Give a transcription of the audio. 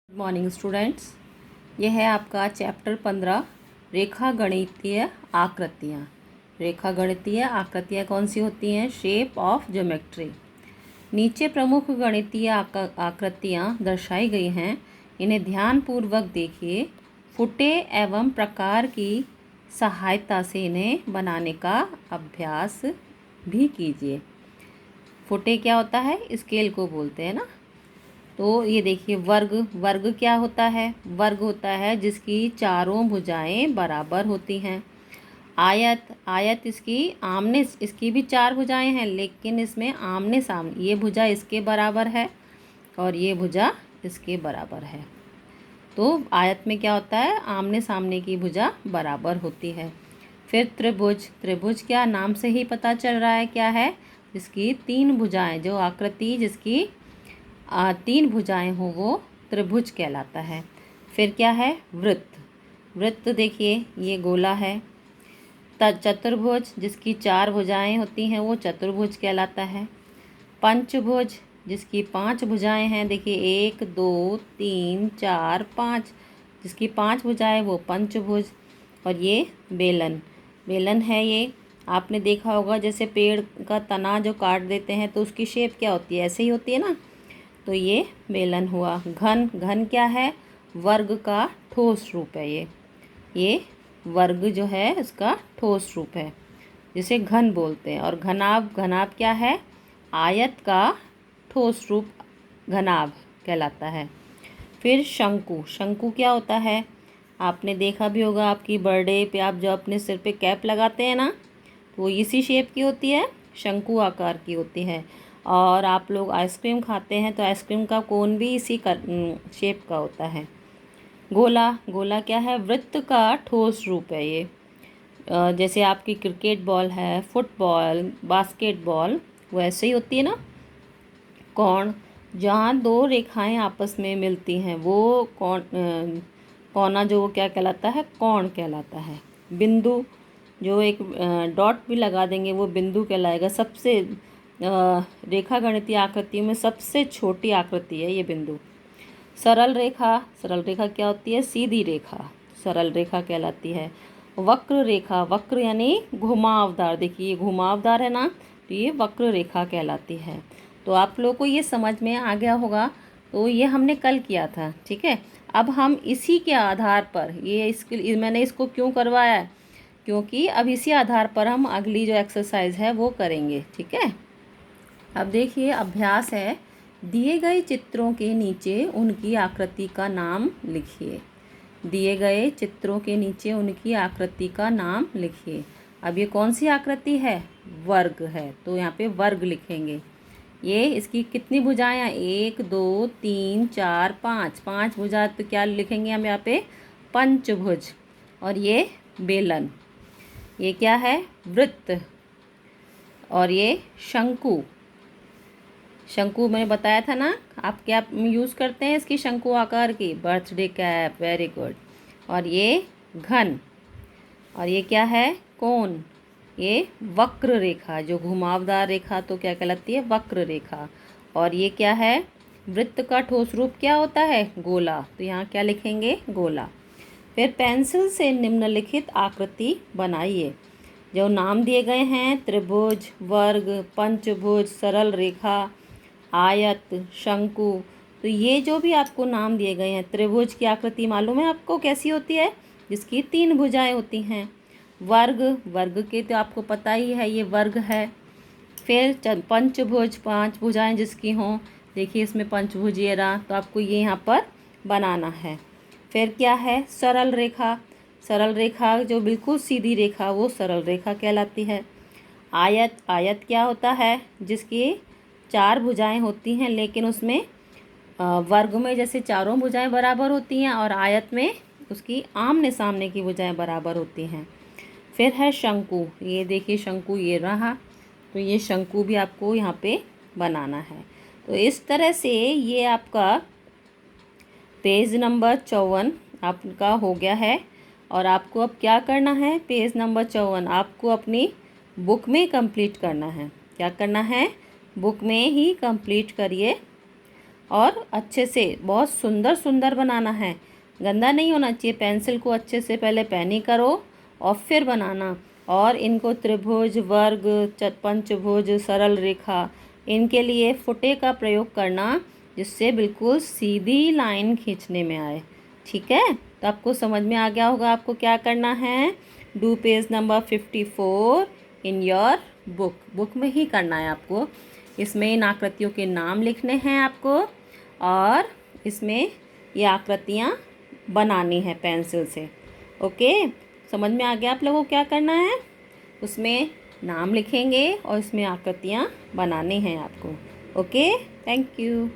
Good morning students. यह है आपका चैप्टर 15 रेखा गणितीय आकृतियाँ। रेखा गणितीय आकृतियाँ कौन सी होती हैं? Shape of geometry. नीचे प्रमुख गणितीय आकृतियाँ दर्शाई गई हैं, इन्हें ध्यानपूर्वक देखिए। फुटे एवं प्रकार की सहायता से इन्हें बनाने का अभ्यास भी कीजिए। फुटे क्या होता है? स्केल को बोलते हैं ना। तो ये देखिए, वर्ग। वर्ग क्या होता है? वर्ग होता है जिसकी चारों भुजाएं बराबर होती हैं। आयत। आयत इसकी भी चार भुजाएं हैं, लेकिन इसमें आमने सामने, ये भुजा इसके बराबर है और ये भुजा इसके बराबर है। तो आयत में क्या होता है? आमने सामने की भुजा बराबर होती है। फिर त्रिभुज। त्रिभुज क्या, नाम से ही पता चल रहा है क्या है? जिसकी तीन भुजाएं, जो आकृति जिसकी तीन भुजाएं हो वो त्रिभुज कहलाता है। फिर क्या है? वृत्त। वृत्त देखिए, ये गोला है। चतुर्भुज, जिसकी चार भुजाएं होती हैं वो चतुर्भुज कहलाता है। पंचभुज, जिसकी पांच भुजाएं हैं, देखिए 1 2 3 4 5, जिसकी पांच भुजाएं वो पंचभुज। और ये बेलन। बेलन है ये, आपने देखा होगा जैसे पेड़ का तना जो काट देते हैं तो उसकी शेप क्या होती है? ऐसे ही होती है ना। तो ये बेलन हुआ। घन। घन क्या है? वर्ग का ठोस रूप है ये वर्ग जो है इसका ठोस रूप है, जिसे घन बोलते हैं। और घनाभ। घनाभ क्या है? आयत का ठोस रूप घनाभ कहलाता है। फिर शंकु। शंकु क्या होता है? आपने देखा भी होगा, आपकी बर्थडे पे आप जो अपने सिर पे कैप लगाते हैं ना, तो वो इसी शेप की होती है, शंकु आकार की होती है। और आप लोग आइसक्रीम खाते हैं तो आइसक्रीम का कोन भी इसी का शेप का होता है। गोला। गोला क्या है? वृत्त का ठोस रूप है ये। जैसे आपकी क्रिकेट बॉल है, फुटबॉल, बास्केटबॉल, वो ऐसे ही होती है ना। कोण। जहाँ दो रेखाएं आपस में मिलती हैं वो कोना जो वो क्या कहलाता है? कोण कहलाता है। बिंदु, जो एक डॉट भी लगा देंगे वो बिंदु कहलाएगा। सबसे रेखा गणितीय आकृति में सबसे छोटी आकृति है ये बिंदु। सरल रेखा। सरल रेखा क्या होती है? सीधी रेखा सरल रेखा कहलाती है। वक्र रेखा। वक्र यानी घुमावदार। देखिए ये घुमावदार है ना, तो ये वक्र रेखा कहलाती है। तो आप लोगों को ये समझ में आ गया होगा। तो ये हमने कल किया था, ठीक है। अब हम इसी के आधार पर मैंने इसको क्यों करवाया है? क्योंकि अब इसी आधार पर हम अगली जो एक्सरसाइज है वो करेंगे, ठीक है। अब देखिए, अभ्यास है। दिए गए चित्रों के नीचे उनकी आकृति का नाम लिखिए। दिए गए चित्रों के नीचे उनकी आकृति का नाम लिखिए। अब ये कौन सी आकृति है? वर्ग है, तो यहाँ पे वर्ग लिखेंगे। ये इसकी कितनी भुजाएं हैं? 1 2 3 4 5। पांच भुजा, तो क्या लिखेंगे हम यहाँ पे? पंचभुज। और ये बेलन। ये क्या है? वृत्त। और ये शंकु। शंकु मैंने बताया था ना, आप क्या यूज़ करते हैं इसकी शंकु आकार की? Birthday cap. Very good. और ये घन। और ये क्या है? कोण। ये वक्र रेखा, जो घुमावदार रेखा तो क्या कहलाती है? वक्र रेखा। और ये क्या है? वृत्त का ठोस रूप क्या होता है? गोला। तो यहाँ क्या लिखेंगे? गोला। फिर पेंसिल से निम्नलिखित आकृति बनाइए। जो नाम दिए गए हैं, त्रिभुज, वर्ग, पंचभुज, सरल रेखा, आयत, शंकु, तो ये जो भी आपको नाम दिए गए हैं, त्रिभुज की आकृति मालूम है आपको कैसी होती है? जिसकी तीन भुजाएं होती हैं। वर्ग। वर्ग के तो आपको पता ही है, ये वर्ग है। फिर पंचभुज, पांच भुजाएं जिसकी हों, देखिए इसमें पंचभुज ये रहा, तो आपको ये यहाँ पर बनाना है। फिर क्या है? सरल रेखा। सरल रेखा जो बिल्कुल सीधी रेखा, वो सरल रेखा कहलाती है। आयत। आयत क्या होता है? जिसकी चार भुजाएं होती हैं, लेकिन उसमें वर्ग में जैसे चारों भुजाएं बराबर होती हैं और आयत में उसकी आमने सामने की भुजाएं बराबर होती हैं। फिर है शंकु। ये देखिए शंकु ये रहा, तो ये शंकु भी आपको यहाँ पे बनाना है। तो इस तरह से ये आपका पेज नंबर 54 आपका हो गया है। और आपको अब क्या करना है? पेज नंबर 54 आपको अपनी बुक में कंप्लीट करना है। क्या करना है? बुक में ही कंप्लीट करिए। और अच्छे से बहुत सुंदर सुंदर बनाना है, गंदा नहीं होना चाहिए। पेंसिल को अच्छे से पहले पैनी करो और फिर बनाना। और इनको त्रिभुज, वर्ग, पंचभुज, सरल रेखा, इनके लिए फुटे का प्रयोग करना, जिससे बिल्कुल सीधी लाइन खींचने में आए। ठीक है, तो आपको समझ में आ गया होगा आपको क्या करना है। Do page number 54 in your book में ही करना है आपको। इसमें इन आकृतियों के नाम लिखने हैं आपको, और इसमें ये आकृतियाँ बनानी है पेंसिल से। ओके, समझ में आ गया आप लोगों को क्या करना है। उसमें नाम लिखेंगे और इसमें आकृतियाँ बनानी हैं आपको। Okay, thank you.